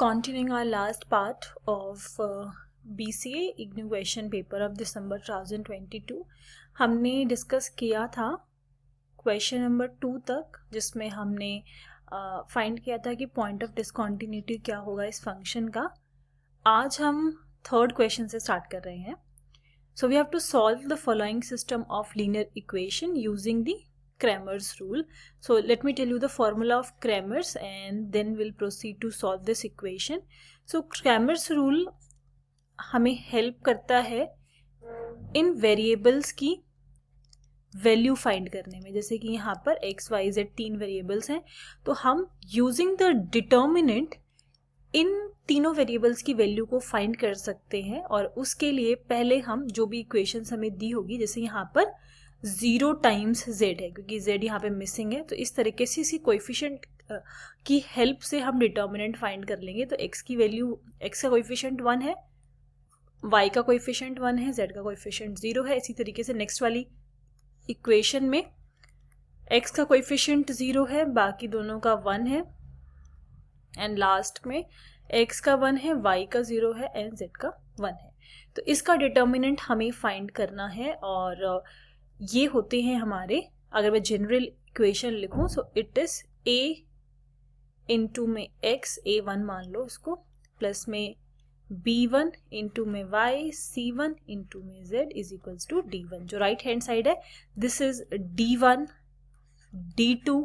Continuing our last part of BCA IGNOU question paper of December 2022, हमने discuss किया था question number 2 तक, जिसमें हमने फाइंड किया था कि पॉइंट ऑफ डिसकंटिन्यूटी क्या होगा इस फंक्शन का। आज हम थर्ड क्वेश्चन से स्टार्ट कर रहे हैं। So we have to solve the following system of linear equation using the Cramer's rule. So let me tell you the formula of Cramer's and then we'll proceed to solve this equation. So Cramer's rule हमें help करता है इन variables की value find करने में। जैसे कि यहाँ पर x, y, z 3 वेरिएबल्स हैं, तो हम यूजिंग द डिटर्मिनेंट इन तीनों वेरिएबल्स की वैल्यू को फाइंड कर सकते हैं। और उसके लिए पहले हम जो भी इक्वेशंस हमें दी होगी, जैसे यहाँ पर 0 टाइम्स z है क्योंकि z यहाँ पे मिसिंग है, तो इस तरीके से इसी कोएफिशिएंट की हेल्प से हम डिटर्मिनेंट फाइंड कर लेंगे। तो x की वैल्यू, x का कोएफिशिएंट 1 है, y का कोएफिशिएंट 1 है, z का कोएफिशिएंट 0 है। इसी तरीके से नेक्स्ट वाली इक्वेशन में x का कोएफिशिएंट 0 है, बाकी दोनों का 1 है, एंड लास्ट में x का 1 है, y का 0 है एंड z का 1 है। तो इसका डिटर्मिनेंट हमें फाइंड करना है और ये होते हैं हमारे, अगर मैं जनरल इक्वेशन लिखूं so it is a into में x, a1 मान लो इसको, प्लस में b1 इंटू में y, c1 इंटू में z is equals to d1। जो राइट हैंड साइड है this is d1, d2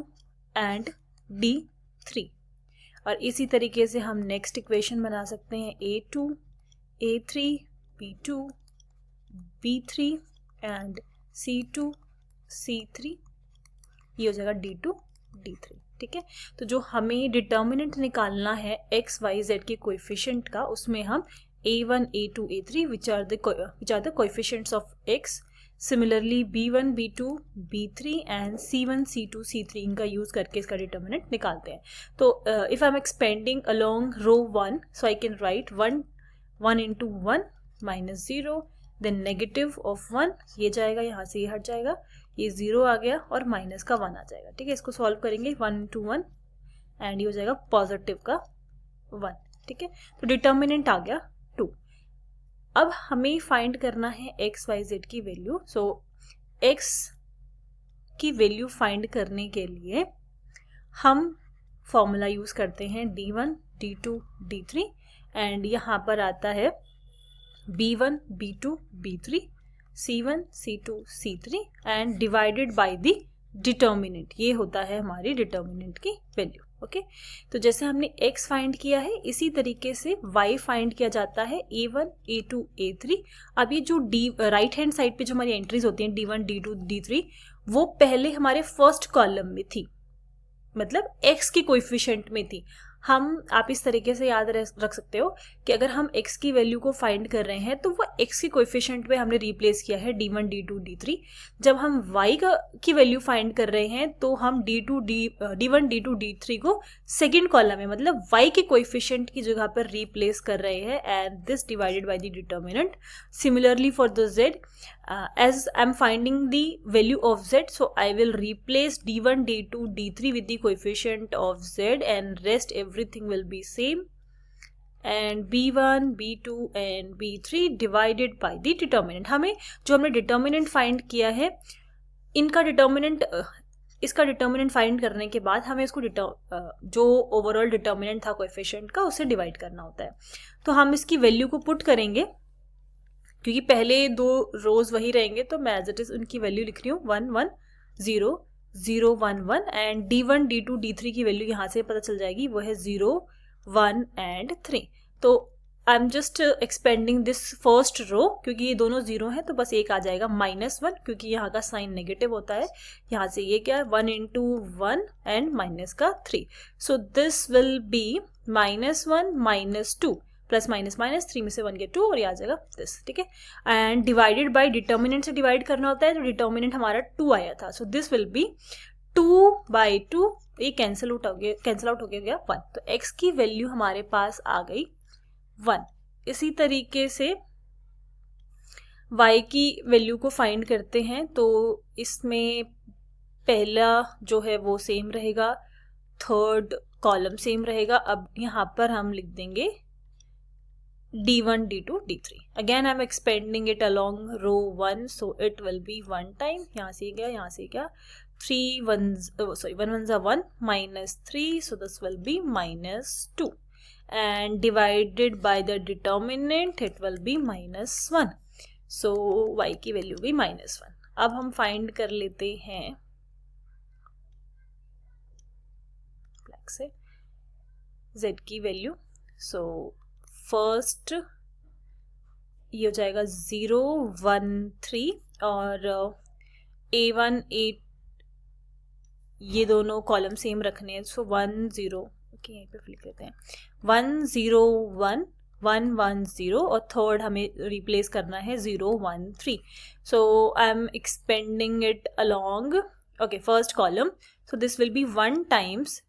and d3। और इसी तरीके से हम नेक्स्ट इक्वेशन बना सकते हैं a2, a3, b2, b3 and C2, C3, ये हो जाएगा D2, D3। ठीक है, तो जो हमें डिटर्मिनेंट निकालना है x, y, z के कोएफिशिएंट का, उसमें हम a1, a2, a3 which are the coefficients of x, similarly b1, b2, b3 and c1, c2, c3 इनका यूज करके इसका डिटर्मिनेंट निकालते हैं। तो if I am expanding along row 1, so I can write 1 into 1 minus 0, then negative of 1, ये जाएगा यहाँ से, ये हट जाएगा, ये 0 आ गया और माइनस का 1 आ जाएगा। ठीक है, इसको सॉल्व करेंगे 1 इंटू 1 एंड ये हो जाएगा पॉजिटिव का 1। ठीक है, तो डिटर्मिनेंट आ गया 2। अब हमें फाइंड करना है x, y, z की वैल्यू। सो x की वैल्यू फाइंड करने के लिए हम फॉर्मूला यूज करते हैं d1, d2, d3 एंड यहाँ पर आता है b1, b2, b3, c1, c2, c3 and divided by the determinant. ये होता है हमारी डिटर्मिनेंट की वैल्यू। ओके, तो जैसे हमने x फाइंड किया है, इसी तरीके से y फाइंड किया जाता है, a1, a2, a3। अब ये जो राइट हैंड साइड पे जो हमारी एंट्रीज होती हैं d1, d2, d3, वो पहले हमारे फर्स्ट कॉलम में थी, मतलब x की कोएफिशिएंट में थी। आप इस तरीके से याद रख सकते हो कि अगर हम x की वैल्यू को फाइंड कर रहे हैं तो वो x की कोएफिशिएंट में हमने रिप्लेस किया है d1, d2, d3। जब हम y की वैल्यू फाइंड कर रहे हैं तो हम d1, d2, d3 को सेकंड कॉलम में, मतलब y के कोएफिशिएंट की जगह पर रिप्लेस कर रहे हैं, and this divided by the determinant. Similarly for the z, as I'm finding the value of z, so I will replace d1, d2, d3 with the coefficient of z and rest everything will be same, and b1, b2 and b3 divided by the determinant। हमें जो हमने determinant find किया है, इनका determinant, इसका determinant find करने के बाद हमें इसको जो ओवरऑल डिटर्मिनेंट था कोएफिशिएंट का, उससे डिवाइड करना होता है। तो हम इसकी वैल्यू को पुट करेंगे, क्योंकि पहले 2 रोज वही रहेंगे, तो मैं एज इट इज उनकी वैल्यू लिख रही हूँ 1, 1, 0, 0, 1, 1 एंड d1, d2, d3 की वैल्यू यहाँ से पता चल जाएगी, वो है 0, 1 एंड 3। तो I am just expanding this first row, क्योंकि ये दोनों 0 हैं तो बस एक आ जाएगा -1, क्योंकि यहाँ का साइन नेगेटिव होता है। यहाँ से ये क्या है, 1 इंटू 1 एंड माइनस का 3, सो this will be -1, -2 plus minus minus, 3 में से 1 के 2 और ये आ जाएगा दिस। ठीक है, एंड डिवाइडेड बाय डिटर्मिनेंट से डिवाइड करना होता है, तो डिटर्मिनेंट हमारा 2 आया था, सो दिस विल बी 2/2, ये कैंसिल आउट हो गया 1। तो x की वैल्यू हमारे पास आ गई 1। इसी तरीके से y की वैल्यू को फाइंड करते हैं, तो इसमें पहला जो है वो सेम रहेगा, थर्ड कॉलम सेम रहेगा. अब यहाँ पर हम लिख देंगे D1, D2, D3. Again I'm expanding it along row 1, so it will be 1 time. यहाँ से गया 3 ones, 1 ones are 1 minus 3, so this will be minus 2, and divided by the determinant it will be minus 1. So y की value भी minus 1. अब हम find कर लेते हैं ब्लैक से z की वैल्यू. सो फर्स्ट ये हो जाएगा 0, 1, 3 और A1 A ये दोनों कॉलम सेम रखने हैं. सो 1 0 ओके यहीं पे लिख लेते हैं 1 0 1 1 1 0 और थर्ड हमें रिप्लेस करना है 0 1 3. So I am expanding it along okay first column. So this will be 1 times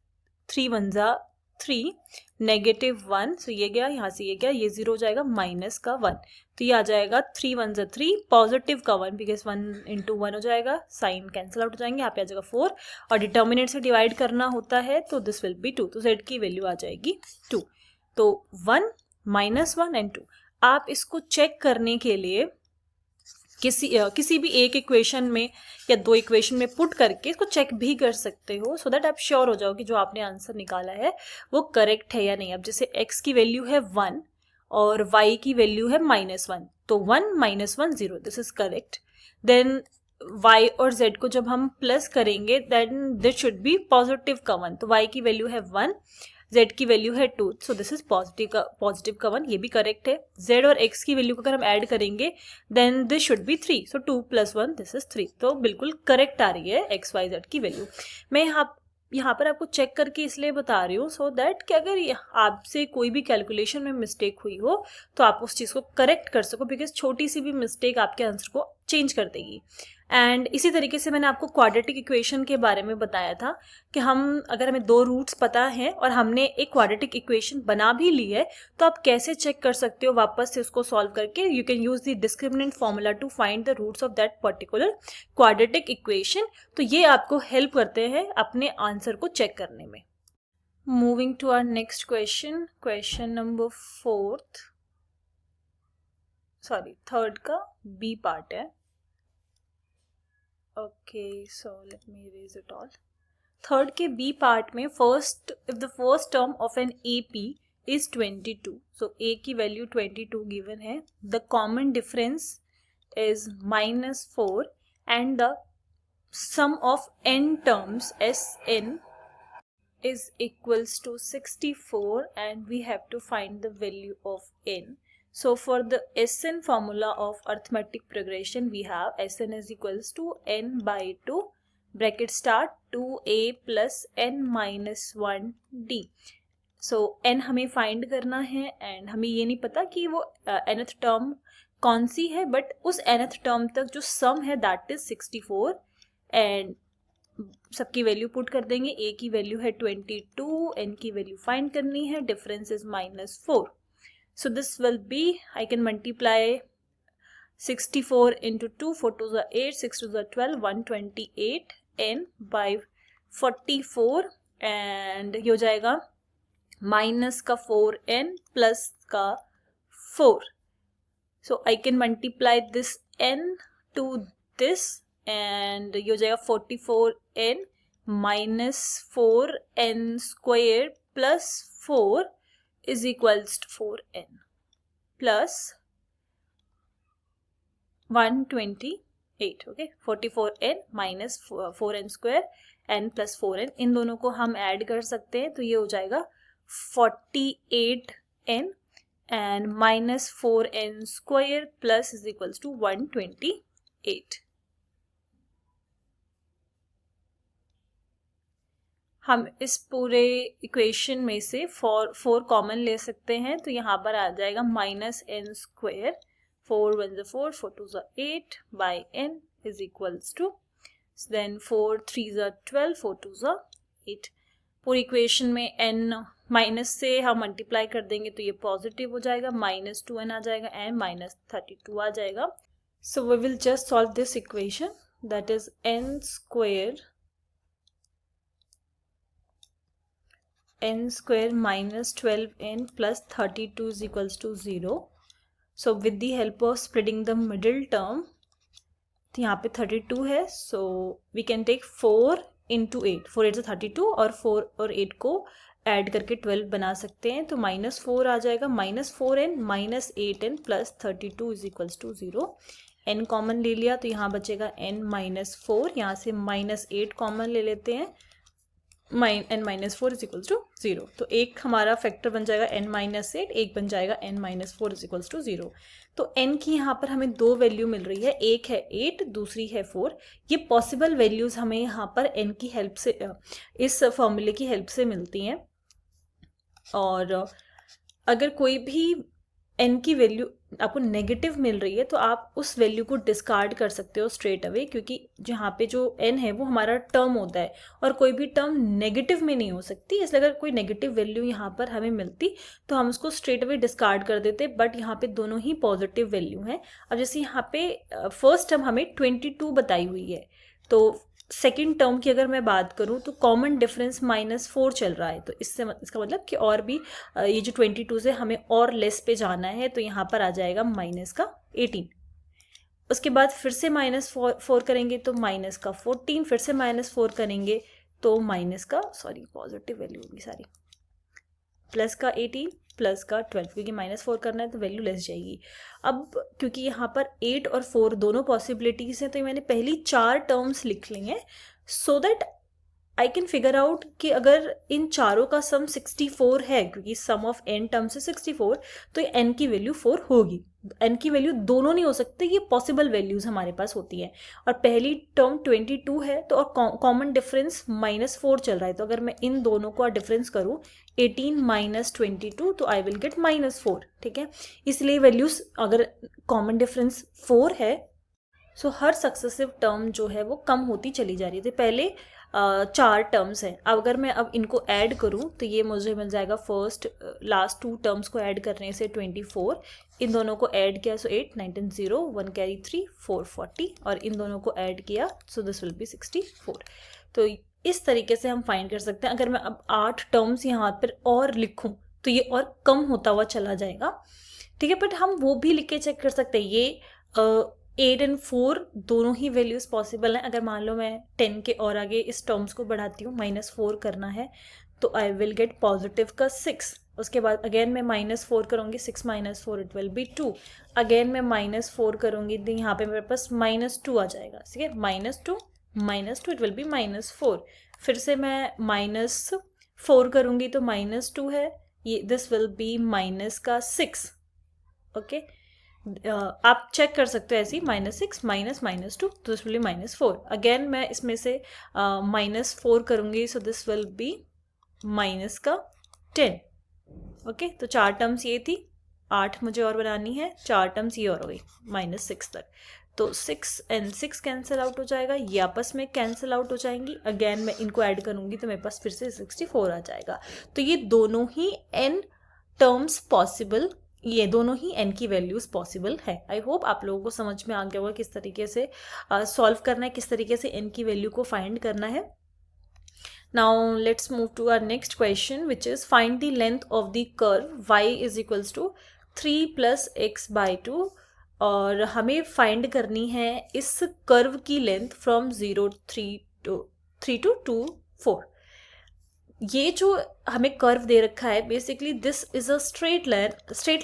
3 1 3 -1. So ये गया यहाँ से ये गया, ये 0 हो जाएगा माइनस का 1. तो ये आ जाएगा 3 1 3 पॉजिटिव का 1 बिकॉज 1 इंटू 1 हो जाएगा, साइन कैंसिल आउट हो जाएंगे. यहाँ पे आ जाएगा 4 और डिटर्मिनेंट से डिवाइड करना होता है तो दिस विल बी 2. तो z की वैल्यू आ जाएगी 2. तो 1 -1 एंड 2. आप इसको चेक करने के लिए किसी भी एक इक्वेशन में या दो इक्वेशन में पुट करके इसको चेक भी कर सकते हो, सो दैट आप श्योर हो जाओ कि जो आपने आंसर निकाला है वो करेक्ट है या नहीं. अब जैसे x की वैल्यू है 1 और y की वैल्यू है -1, तो 1 -1 0, this is correct. Then y और z को जब हम प्लस करेंगे then this should be positive का 1. तो y की वैल्यू है 1, z की वैल्यू है 2, सो दिस इज पॉजिटिव का 1, ये भी करेक्ट है. z और x की वैल्यू को अगर हम ऐड करेंगे then this should be 3, so 2 + 1 this is 3. तो बिल्कुल करेक्ट आ रही है x y z की वैल्यू. मैं यहाँ पर आपको चेक करके इसलिए बता रही हूँ सो दैट कि अगर आपसे कोई भी कैलकुलेशन में मिस्टेक हुई हो तो आप उस चीज़ को करेक्ट कर सको, बिकॉज छोटी सी भी मिस्टेक आपके आंसर को चेंज कर देगी. एंड इसी तरीके से मैंने आपको क्वाड्रेटिक इक्वेशन के बारे में बताया था कि अगर हमें दो रूट्स पता हैं और हमने एक क्वाड्रेटिक इक्वेशन बना भी ली है तो आप कैसे चेक कर सकते हो वापस से उसको सॉल्व करके. You can use the discriminant formula to find the roots of that particular quadratic equation. तो ये आपको हेल्प करते हैं अपने आंसर को चेक करने में. Moving to our next question number 3rd का बी पार्ट है. Okay, so let me erase it all. थर्ड के बी पार्ट में if the first term of an AP is 22, so A की वैल्यू 22 given है, the common difference is -4 and the sum of n terms Sn is equals to 64 and we have to find the value of n. So for the Sn formula of arithmetic progression we have Sn is equals to n by 2 bracket start 2a plus n minus 1d. So n हमें find करना है and हमें ये नहीं पता कि वो nth term कौन सी है, बट उस nth term तक जो sum है that is 64 and सबकी वैल्यू पुट कर देंगे. a की वैल्यू है 22, n की वैल्यू फाइंड करनी है, difference is -4. So this will be, I can multiply 64 into 2, 4 2 are 8, 6 2 are 12, 128 n by 44 and ये हो जाएगा माइनस का 4n प्लस का 4. So I can multiply this n to this and ये हो जाएगा 44n minus 4n square plus 4 is equals to 4n plus 128. okay, 44n minus 4n square n plus 4n, इन दोनों को हम ऐड कर सकते हैं तो ये हो जाएगा 48n and minus 4n square plus is equals to 128. हम इस पूरे इक्वेशन में से 4 कॉमन ले सकते हैं तो यहाँ पर आ जाएगा -n square, 4 1 4, 4 2 8 by n is equals to then 4 3 12, 4 2 8. पूरी इक्वेशन में n माइनस से हम मल्टीप्लाई कर देंगे तो ये पॉजिटिव हो जाएगा, -2n आ जाएगा एंड -32 आ जाएगा. So we will just solve this equation, that is n square n square minus 12n plus 32 is equals to 0. So with the help of splitting the middle term, तो यहाँ पे 32 है, so we can take 4 into 8. 4 8 से 32 और 4 और 8 को add करके 12 बना सकते हैं. तो -4 आ जाएगा, -4n minus 8n plus 32 is equals to 0. n common ले लिया तो यहाँ बचेगा n -4. यहाँ से -8 कॉमन ले लेते हैं, n -4 इज इक्वल्स टू 0. तो एक हमारा फैक्टर बन जाएगा n -8, एक बन जाएगा n -4 इज इक्वल्स टू 0. तो n की यहाँ पर हमें दो वैल्यू मिल रही है, एक है 8, दूसरी है 4. ये पॉसिबल वैल्यूज़ हमें यहाँ पर n की हेल्प से, इस फॉर्मूले की हेल्प से मिलती हैं. और अगर कोई भी n की वैल्यू आपको नेगेटिव मिल रही है तो आप उस वैल्यू को डिस्कार्ड कर सकते हो स्ट्रेट अवे, क्योंकि जहाँ पे जो n है वो हमारा टर्म होता है और कोई भी टर्म नेगेटिव में नहीं हो सकती. इसलिए अगर कोई नेगेटिव वैल्यू यहाँ पर हमें मिलती तो हम उसको स्ट्रेट अवे डिस्कार्ड कर देते, बट यहाँ पे दोनों ही पॉजिटिव वैल्यू हैं. अब जैसे यहाँ पे फर्स्ट टर्म हमें 22 बताई हुई है, तो सेकेंड टर्म की अगर मैं बात करूं तो कॉमन डिफरेंस -4 चल रहा है. तो इससे इसका मतलब कि और भी ये जो 22 से हमें और लेस पे जाना है, तो यहाँ पर आ जाएगा -18. उसके बाद फिर से -4 करेंगे तो -14, फिर से -4 करेंगे तो पॉजिटिव वैल्यू होगी सारी, प्लस का 18 प्लस का 12, क्योंकि -4 करना है तो वैल्यू लेस जाएगी. अब क्योंकि यहाँ पर 8 और 4 दोनों पॉसिबिलिटीज़ हैं, तो मैंने पहली 4 टर्म्स लिख ली हैं so that I can figure out कि अगर इन चारों का सम 64 है, क्योंकि सम ऑफ n टर्म्स है 64, तो n की वैल्यू 4 होगी. n की वैल्यू दोनों नहीं हो सकते, ये पॉसिबल वैल्यूज़ हमारे पास होती हैं. और पहली टर्म 22 है तो और कॉमन डिफरेंस -4 चल रहा है, तो अगर मैं इन दोनों का डिफरेंस करूँ 18 माइनस 22 तो आई विल गेट -4. ठीक है, इसलिए वैल्यूज़ अगर कॉमन डिफरेंस 4 है सो हर सक्सेसिव टर्म जो है वो कम होती चली जा रही है. तो पहले 4 टर्म्स हैं, अब अगर मैं अब इनको ऐड करूं तो ये मुझे मिल जाएगा फर्स्ट लास्ट 2 टर्म्स को ऐड करने से 24, इन दोनों को ऐड किया सो 8 19 0 1 कैरी 3 4 40, और इन दोनों को ऐड किया सो दिस विल बी 64. तो इस तरीके से हम फाइंड कर सकते हैं. अगर मैं अब 8 टर्म्स यहाँ पर और लिखूँ तो ये और कम होता हुआ चला जाएगा. ठीक है, बट हम वो भी लिख के चेक कर सकते हैं. ये 8 और 4 दोनों ही वैल्यूज़ पॉसिबल हैं. अगर मान लो मैं 10 के और आगे इस टर्म्स को बढ़ाती हूँ, -4 करना है, तो आई विल गेट पॉजिटिव का 6. उसके बाद अगेन मैं -4 करूँगी, 6 - 4 इट विल बी 2. अगेन मैं -4 करूँगी तो यहाँ पे मेरे पास -2 आ जाएगा. ठीक है, -2 इट विल बी -4. फिर से मैं -4 करूँगी तो -2 है, ये दिस विल बी -6. ओके, आप चेक कर सकते हो ऐसे ही, -6 -2 तो दिस विल बी -4. अगेन मैं इसमें से -4 करूँगी सो दिस विल बी -10. ओके, तो 4 टर्म्स ये थी, 8 मुझे और बनानी है, 4 टर्म्स ये और हो गई -6 तक. तो 6 और 6 कैंसिल आउट हो जाएगा, ये आपस में कैंसिल आउट हो जाएंगी. अगेन मैं इनको ऐड करूँगी तो मेरे पास फिर से 64 आ जाएगा. तो ये दोनों ही n टर्म्स पॉसिबल, ये दोनों ही n की वैल्यूज़ पॉसिबल है. आई होप आप लोगों को समझ में आ गया होगा किस तरीके से सॉल्व करना है, किस तरीके से n की वैल्यू को फाइंड करना है. Now let's move to our next question, which is find the length of the curve y is equals to 3 plus x by 2. और हमें फाइंड करनी है इस कर्व की लेंथ फ्रॉम 3 to 2 4. ये जो हमें कर्व दे रखा है, basically this is a straight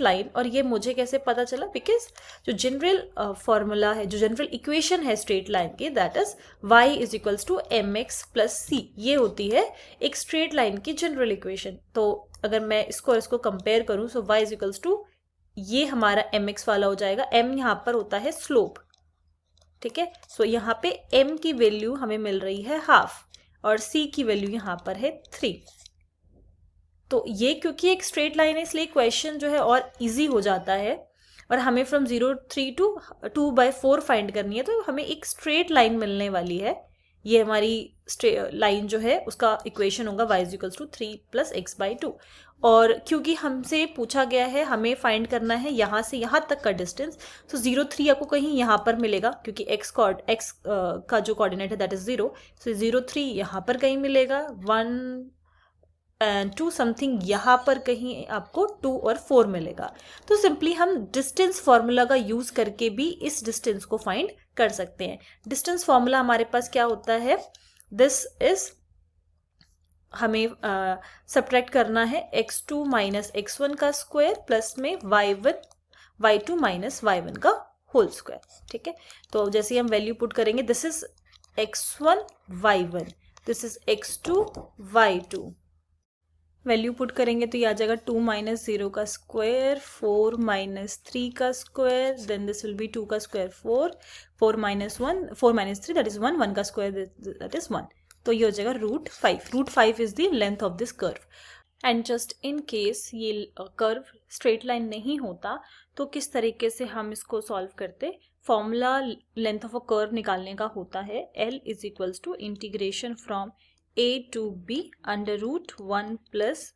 line. और ये मुझे कैसे पता चला, बिकॉज जो जनरल फॉर्मूला है, जो जनरल इक्वेशन है स्ट्रेट लाइन की, that is y is equals to mx plus c. ये होती है एक स्ट्रेट लाइन की जनरल इक्वेशन. तो अगर मैं इसको कंपेयर करूँ so y is equals to ये हमारा mx वाला हो जाएगा. m यहाँ पर होता है स्लोप. ठीक है, सो यहाँ पे m की वैल्यू हमें मिल रही है हाफ और c की वैल्यू यहाँ पर है 3. तो ये क्योंकि एक स्ट्रेट लाइन है इसलिए क्वेश्चन जो है और इजी हो जाता है. और हमें फ्रॉम 3 to 2/4 फाइंड करनी है, तो हमें एक स्ट्रेट लाइन मिलने वाली है. ये हमारी लाइन जो है उसका इक्वेशन होगा y is equals to 3 + x by 2. और क्योंकि हमसे पूछा गया है हमें फाइंड करना है यहाँ से यहाँ तक का डिस्टेंस, तो 0 3 आपको कहीं यहाँ पर मिलेगा, क्योंकि x का जो कोऑर्डिनेट है दैट इज 0. सो 0 3 यहाँ पर कहीं मिलेगा, 1 टू समथिंग, यहाँ पर कहीं आपको 2 और 4 मिलेगा। तो सिंपली हम डिस्टेंस फॉर्मूला का यूज करके भी इस डिस्टेंस को फाइंड कर सकते हैं। डिस्टेंस फॉर्मूला हमारे पास क्या होता है, दिस इज, हमें सब्ट्रैक्ट करना है x2 माइनस x1 का स्क्वायर प्लस में y2 माइनस y1 का होल स्क्वायर। ठीक है, तो जैसे हम वैल्यू पुट करेंगे, this is x1 y1, this is x2 y2, value put करेंगे तो ये आ जाएगा 2 माइनस 0 का स्क्वायर, 4 माइनस 3 का square, then this will be 2 का स्क्वायर 4, 4 माइनस 3 दैट इज 1, 1 का स्क्वायर दैट इज 1, तो ये हो जाएगा root 5 is the length of this curve. And just in case ये कर्व स्ट्रेट लाइन नहीं होता तो किस तरीके से हम इसको सॉल्व करते, formula length of a curve निकालने का होता है L is equals to integration from a to b under root 1 plus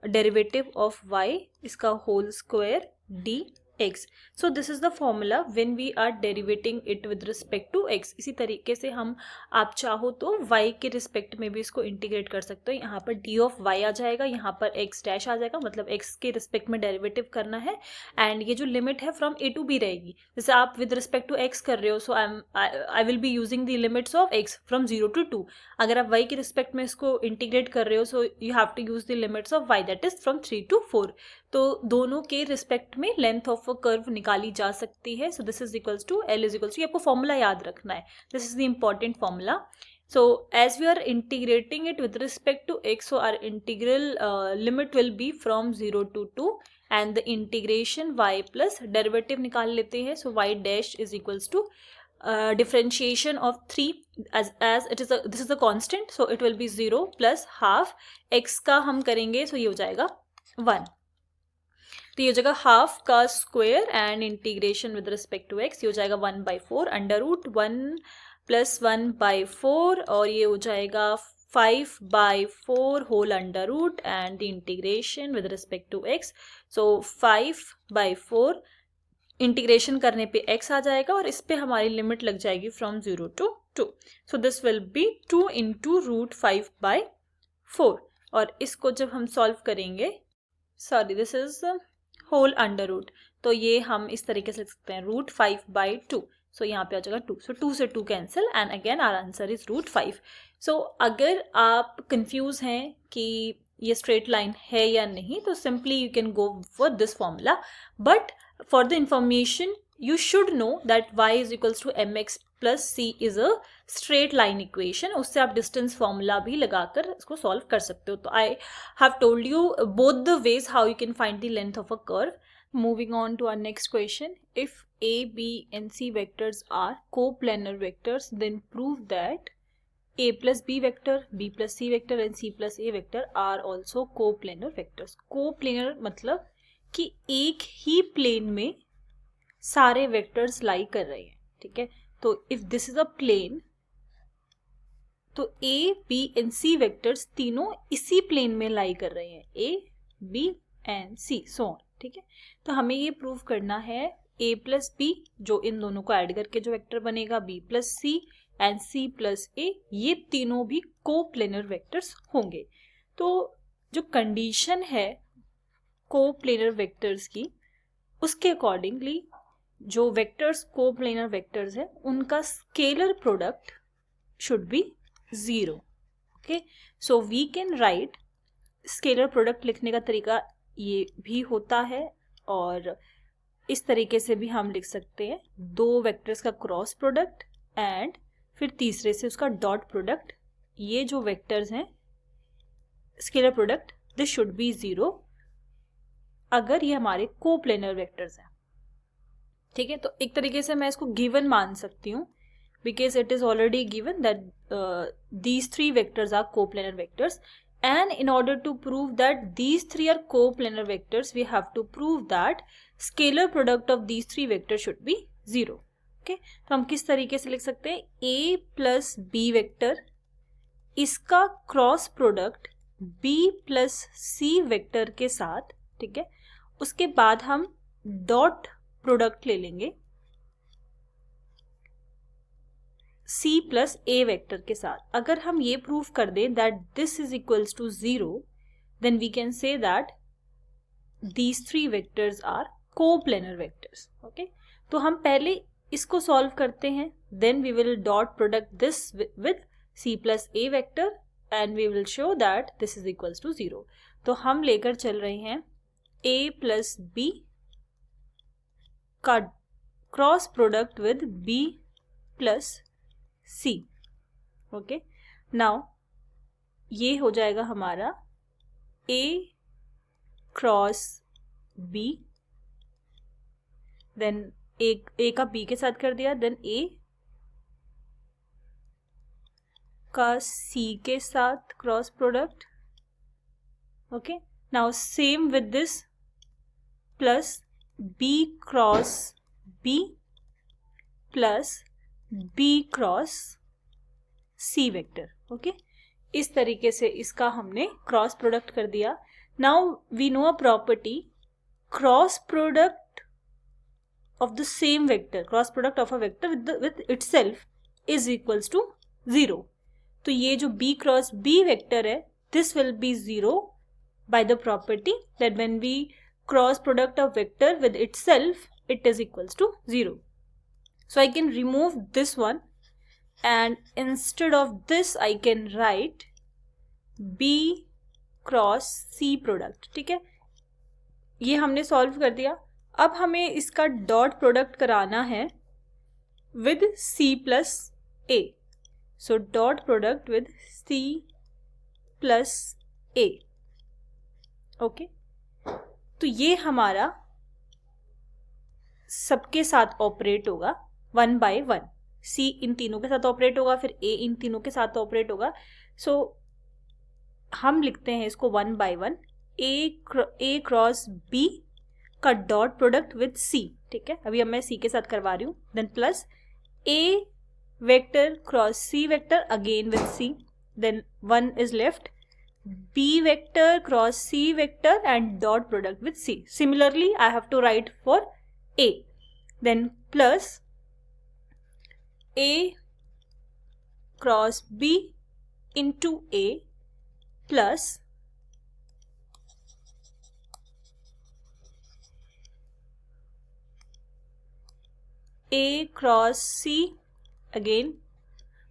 derivative of y इसका whole square dx। So this is the formula when we are derivating it with respect to x। इसी तरीके से हम, आप चाहो तो y के respect में भी इसको इंटीग्रेट कर सकते हो। यहाँ पर d ऑफ y आ जाएगा, यहाँ पर x डैश आ जाएगा, मतलब x के रिस्पेक्ट में डेरिवेटिव करना है। एंड ये जो लिमिट है फ्रॉम a टू b रहेगी, जैसे आप विद रिस्पेक्ट टू x कर रहे हो, so I will be using the limits of x from 0 to 2। अगर आप y के रिस्पेक्ट में इसको इंटीग्रेट कर रहे हो, so you have to use the limits of y that is from 3 to 4। तो दोनों के रिस्पेक्ट में लेंथ ऑफ अ कर्व निकाली जा सकती है। So this is equals to L is equals to, आपको फॉर्मूला याद रखना है, this is the important formula. So as we are integrating it with respect to x, so our integral limit will be from 0 to 2 and the integration y plus derivative निकाल लेते हैं। So y dash is equals to differentiation of 3 as it is this is a constant, so it will be 0 plus half x का हम करेंगे, so ये हो जाएगा 1, तो ये हो जाएगा हाफ का square and integration with respect to x, ये हो जाएगा 1/4 अंडर रूट 1 प्लस 1/4 और ये हो जाएगा 5/4 whole under root and the integration with respect to x। So 5/4 integration करने पे x आ जाएगा और इस पे हमारी लिमिट लग जाएगी from 0 to 2। So this will be 2 into root 5/4 और इसको जब हम सॉल्व करेंगे, sorry this is whole under root, तो ये हम इस तरीके से लिख सकते हैं रूट 5/2। सो यहाँ पे आ जाएगा 2, सो 2 से 2 cancel and again our answer is root 5। So अगर आप कंफ्यूज हैं कि ये स्ट्रेट लाइन है या नहीं, तो simply you can go for this formula, but for the information you should know that y is equals to mx plus c is a straight line equation। उससे आप distance formula भी लगाकर इसको solve कर सकते हो। तो I have told you both the ways how you can find the length of a curve। Moving on to our next question, if a, b and c vectors are coplanar vectors, then prove that a plus b vector, b plus c vector and c plus a vector are also coplanar vectors। coplanar मतलब कि एक ही plane में सारे vectors लाई कर रहे हैं। ठीक है, तो if this is a plane, तो A B and C vectors तीनों इसी प्लेन में लाई कर रहे हैं, A B and C so on. ठीक है, तो हमें ये प्रूव करना है ए प्लस बी, जो इन दोनों को ऐड करके जो वेक्टर बनेगा, B plus C and C plus A, ये तीनों भी कोप्लेनर वेक्टर्स होंगे। तो जो कंडीशन है कोप्लेनर वेक्टर्स की, उसके अकॉर्डिंगली जो वेक्टर्स कोप्लेनर वेक्टर्स है उनका scalar product should be 0। Okay, so we can write, scalar product लिखने का तरीका ये भी होता है और इस तरीके से भी हम लिख सकते हैं, दो वेक्टर्स का क्रॉस प्रोडक्ट एंड फिर तीसरे से उसका डॉट प्रोडक्ट। ये जो वेक्टर्स हैं scalar product, this should be 0 अगर ये हमारे कोप्लेनर वेक्टर्स हैं। ठीक है, तो एक तरीके से मैं इसको गिवन मान सकती हूँ, because it is already given that these 3 vectors are coplanar vectors, and in order to prove that these 3 are coplanar vectors, we have to prove that scalar product of these 3 vectors should be 0। okay, तो हम किस तरीके से लिख सकते हैं, a plus B vector, इसका cross product b plus C vector के साथ। ठीक है, उसके बाद हम डॉट प्रोडक्ट ले लेंगे c प्लस a वेक्टर के साथ। अगर हम ये प्रूव कर दें that this is equals to 0, then we can say that these three vectors are coplanar vectors. Okay, तो हम पहले इसको सॉल्व करते हैं, then we will dot product this with c plus a vector and we will show that this is equals to 0. तो हम लेकर चल रहे हैं a plus b का cross product with b plus c. Okay, now ये हो जाएगा हमारा a cross b, then a का b के साथ कर दिया, देन a का c के साथ cross product. Okay, now same with this plus b cross b plus b cross c vector. Okay, इस तरीके से इसका हमने क्रॉस प्रोडक्ट कर दिया. Now we know a property, cross product of the same vector, cross product of a vector with itself is equals to 0. तो ये जो b क्रॉस b वेक्टर है, this will be 0 by the property that when we cross product of vector with itself, it is equals to 0. So I can remove this one and instead of this I can write b cross c product. ठीक है, ये हमने solve कर दिया. अब हमें इसका dot product कराना है with c plus a. So dot product with c plus a. Okay, तो ये हमारा सबके साथ ऑपरेट होगा 1 by 1. C इन तीनों के साथ ऑपरेट होगा, फिर A इन तीनों के साथ ऑपरेट होगा. सो हम लिखते हैं इसको 1 by 1 A क्रॉस B का डॉट प्रोडक्ट विद C. ठीक है, अभी अब मैं C के साथ करवा रही हूँ. Then plus A vector cross C vector again with C. Then 1 is left, b vector cross c vector and dot product with c. Similarly, I have to write for a. Then plus a cross b into a plus a cross c, again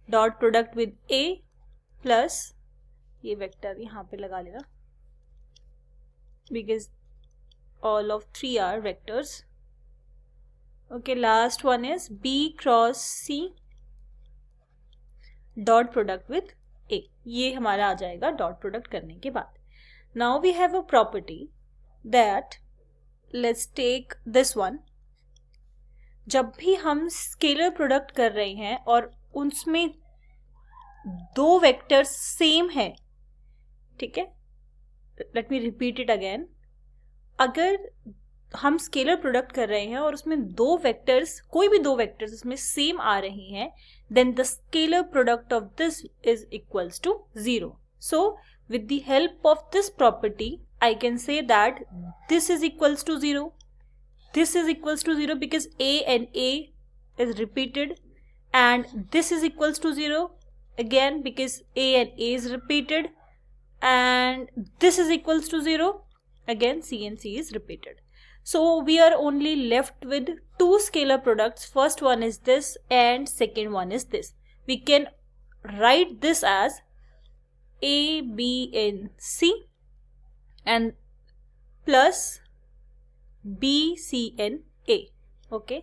dot product with a plus ये vector यहाँ पे लगा लेना because all of 3 are vectors. Okay, last one is b cross c dot product with a. ये हमारा आ जाएगा dot product करने के बाद. Now we have a property that, let's take this one. जब भी हम स्केलर प्रोडक्ट कर रहे हैं और उसमें दो वेक्टर्स सेम है, ठीक है, let me repeat it again. अगर हम स्केलर प्रोडक्ट कर रहे हैं और उसमें दो वेक्टर्स, कोई भी दो वेक्टर्स उसमें सेम आ रही हैं, then the scalar product of this is equals to 0. So with the help of this property I can say that this is equals to 0, this is equals to 0 because a and a is repeated, and this is equals to 0 again because a and a is repeated, and this is equals to 0 again, c and c is repeated. So we are only left with two scalar products. First one is this and second one is this. We can write this as a, b and c and plus b, c and a. Okay,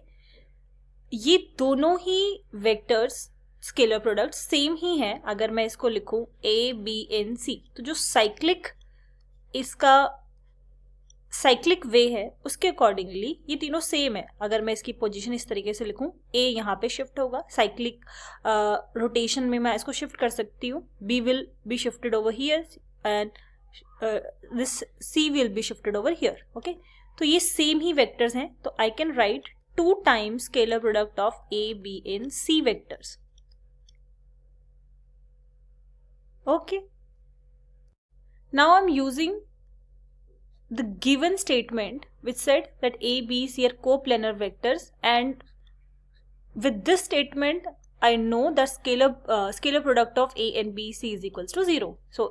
ये दोनों ही vectors scalar product same ही है. अगर मैं इसको लिखूं a, b and c, तो जो cyclic इसका साइक्लिक वे है उसके अकॉर्डिंगली ये तीनों सेम है. अगर मैं इसकी पोजीशन इस तरीके से लिखूं, a यहाँ पे शिफ्ट होगा, साइक्लिक रोटेशन में मैं इसको शिफ्ट कर सकती हूँ. b will be shifted over here and this c will be shifted over here. Okay, तो ये सेम ही वेक्टर्स हैं, तो आई can right 2 times scalar product of a, b and c vectors. Okay, now I am using the given statement which said that a, b, c are coplanar vectors, and with this statement I know that scalar product of a and b, c is equals to 0. So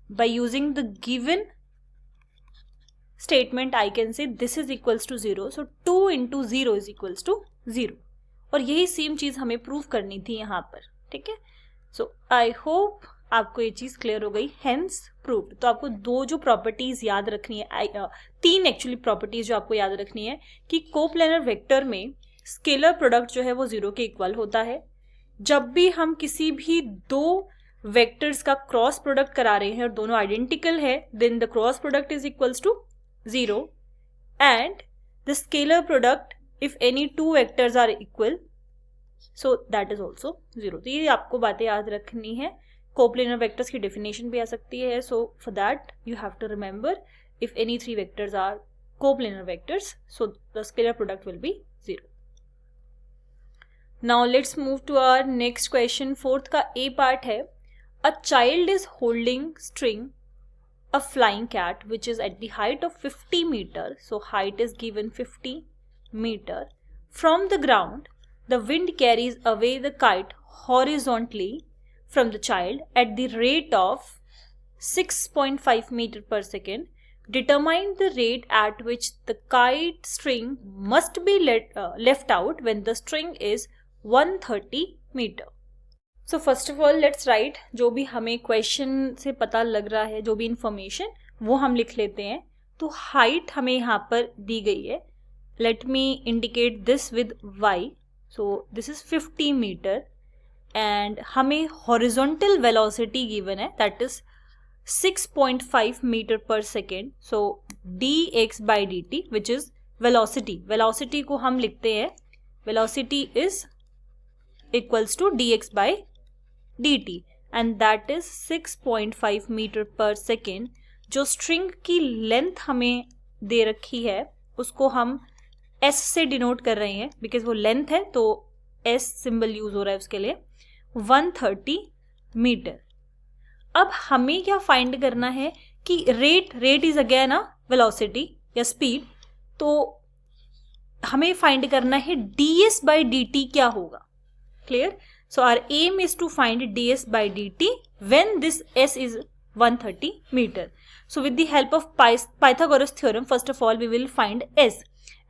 by using the given statement I can say this is equals to 0. So 2 into 0 is equals to 0. और यही same चीज हमें prove करनी थी यहाँ पर, ठीक है. सो आई होप आपको ये चीज क्लियर हो गई. Hence proved. तो आपको दो जो प्रॉपर्टीज याद रखनी है, तीन एक्चुअली प्रॉपर्टीज जो आपको याद रखनी है कि कोप्लेनर वेक्टर में स्केलर प्रोडक्ट जो है वो 0 के इक्वल होता है. जब भी हम किसी भी दो वेक्टर्स का क्रॉस प्रोडक्ट करा रहे हैं और दोनों आइडेंटिकल है, then the cross product is equals to 0 and the scalar product if any two vectors are equal, so that is also 0. तो ये आपको बातें याद रखनी है. कोप्लेनर वेक्टर्स की डेफिनेशन भी आ सकती है. So for that you have to remember if any three vectors are coplanar vectors, so the scalar product will be 0. Now let's move to our next question. Fourth का A part है. A child is holding string a flying cat which is at the height of 50 meter, so height is given 50 meter from the ground. The wind carries away the kite horizontally from the child at the rate of 6.5 meter per second. Determine the rate at which the kite string must be left out when the string is 130 meter. So first of all let's write. जो भी हमें question से पता लग रहा है, जो भी इंफॉर्मेशन वो हम लिख लेते हैं. तो हाइट हमें यहाँ पर दी गई है. Let me indicate this with y. So this is 50 meter and हमें हॉरिजॉन्टल वेलोसिटी गिवन है, that is 6.5 meter per second. So dx by dt which is velocity. Velocity को हम लिखते हैं, velocity is equals to dx by dt and that is 6.5 meter per second. जो string की length हमें दे रखी है उसको हम s से डिनोट कर रहे हैं बिकॉज वो लेंथ है, तो s सिंबल यूज हो रहा है उसके लिए. 130 मीटर. अब हमें क्या फाइंड करना है कि rate is again a velocity या स्पीड. तो हमें फाइंड करना है ds बाई dt क्या होगा. Clear. So our aim is to find ds by dt when this s is 130 meter. So with the help of Pythagoras theorem, first of all we will find s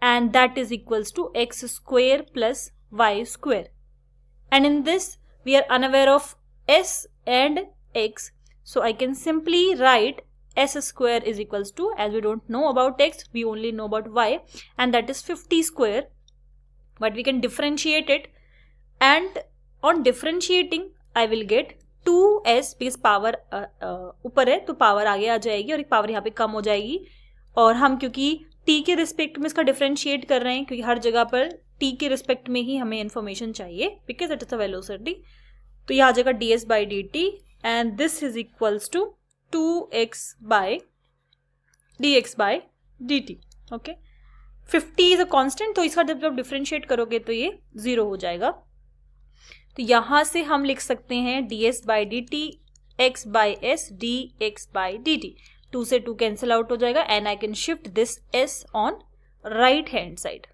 and that is equals to x square plus y square. And in this we are unaware of s and x. So I can simply write s square is equals to, as we don't know about x, we only know about y, and that is 50 square. But we can differentiate it, and on differentiating I will get 2s because power ऊपर है तो power आगे आ जाएगी और एक power यहाँ पे कम हो जाएगी. और हम क्योंकि t के रिस्पेक्ट में इसका डिफरेंशिएट कर रहे हैं, क्योंकि हर जगह पर t के रिस्पेक्ट में ही हमें इन्फॉर्मेशन चाहिए because it is a velocity. तो यह आ जाएगा ds by dt and this is equals to 2x by dx by dt. Okay. 50 is a constant, तो इसका जब डिफरेंशिएट करोगे तो ये 0 हो जाएगा. तो यहां से हम लिख सकते हैं ds by d t x by s d x by d t. 2 से 2 कैंसिल आउट हो जाएगा and I can shift this s on right hand side.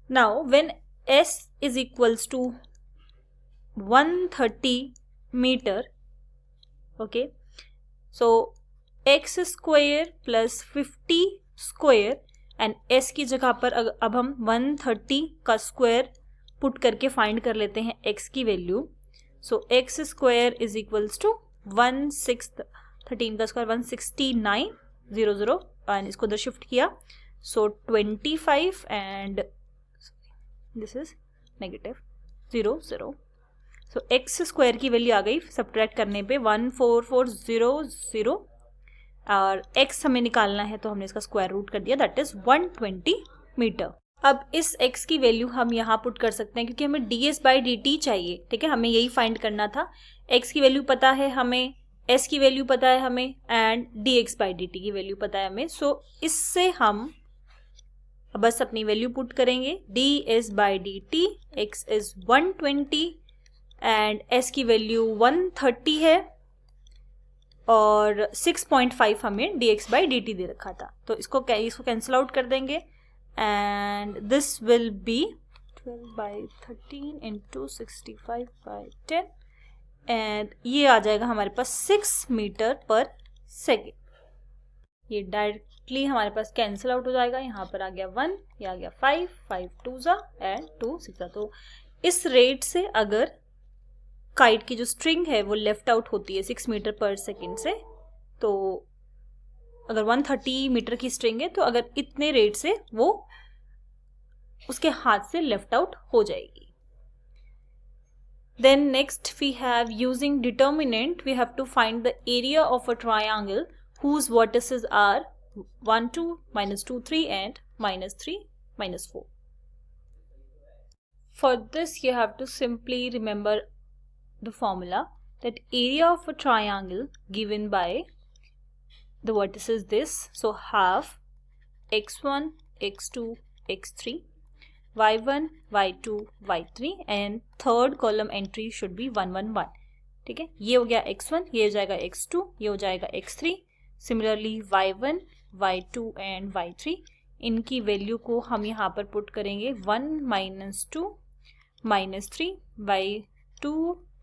Now when s is equals to 130 meter, okay, so x square plus 50 square and s की जगह पर अब हम 130 का square put करके फाइंड कर लेते हैं x की value. So x square is equals to 13 का स्क्वायर 169 एंड इसको उधर शिफ्ट किया. So 25 and this is negative 0. So x square की वैल्यू आ गई सब्ट्रैक्ट करने पे 14400 और x हमें निकालना है तो हमने इसका स्क्वायर रूट कर दिया, दैट इज 120 मीटर. अब इस x की वैल्यू हम यहाँ पुट कर सकते हैं क्योंकि हमें ds बाई डी टी चाहिए. ठीक है, हमें यही फाइंड करना था. x की वैल्यू पता है हमें, s की वैल्यू पता है हमें and dx by d T की वैल्यू पता है हमें. सो इससे हम बस अपनी वैल्यू पुट करेंगे. ds by d T x is 120 and s की वैल्यू 130 है और 6.5 हमें dx बाई dt दे रखा था. तो इसको कैंसिल आउट कर देंगे and this will B 12 by 13 into 65 by 10 and ये आ जाएगा हमारे पास 6 मीटर पर सेकेंड। ये डायरेक्टली हमारे पास कैंसिल आउट हो जाएगा। यहाँ पर आ गया 1, ये आ गया 5, 5 2 एंड 2 6। तो इस रेट से अगर काइट की जो स्ट्रिंग है वो लेफ्ट आउट होती है 6 मीटर पर सेकेंड से, तो अगर 130 मीटर की स्ट्रिंग है तो अगर इतने रेट से वो उसके हाथ से लेफ्ट आउट हो जाएगी। Then next we have, using determinant we have to find the area of a triangle whose vertices are 1 2 minus 2 3 and minus 3 minus 4. For this you have to simply remember the formula that area of a triangle given by the vertices this, so half x1 x2 x3 y1 y2 y3 and third column entry should be 1 1 1। ठीक है, ये हो गया x1, ये हो जाएगा x2, ये हो जाएगा x3। Similarly y1 y2 and y3, इनकी वैल्यू को हम यहाँ पर पुट करेंगे 1 minus 2 minus 3 by 2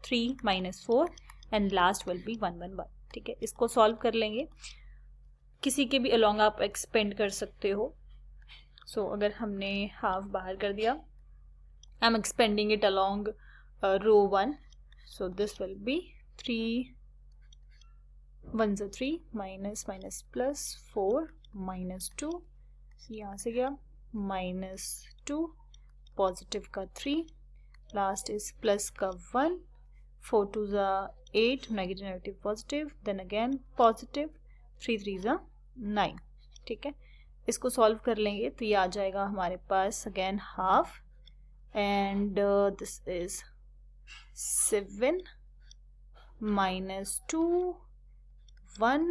3 minus 4 and last will be 1 1 1। ठीक है, इसको सॉल्व कर लेंगे। किसी के भी अलोंग आप एक्सपेंड कर सकते हो। सो अगर हमने हाफ बाहर कर दिया, I am expanding it along row 1, so this will be 3 1 3 minus minus plus 4 minus 2, यहाँ से गया -2 पॉजिटिव का 3, लास्ट इज प्लस का 1, 4 2 8 negative negative positive, then again positive, 3 3 9। ठीक है, इसको सॉल्व कर लेंगे तो ये आ जाएगा हमारे पास again half and this is 7 -2 1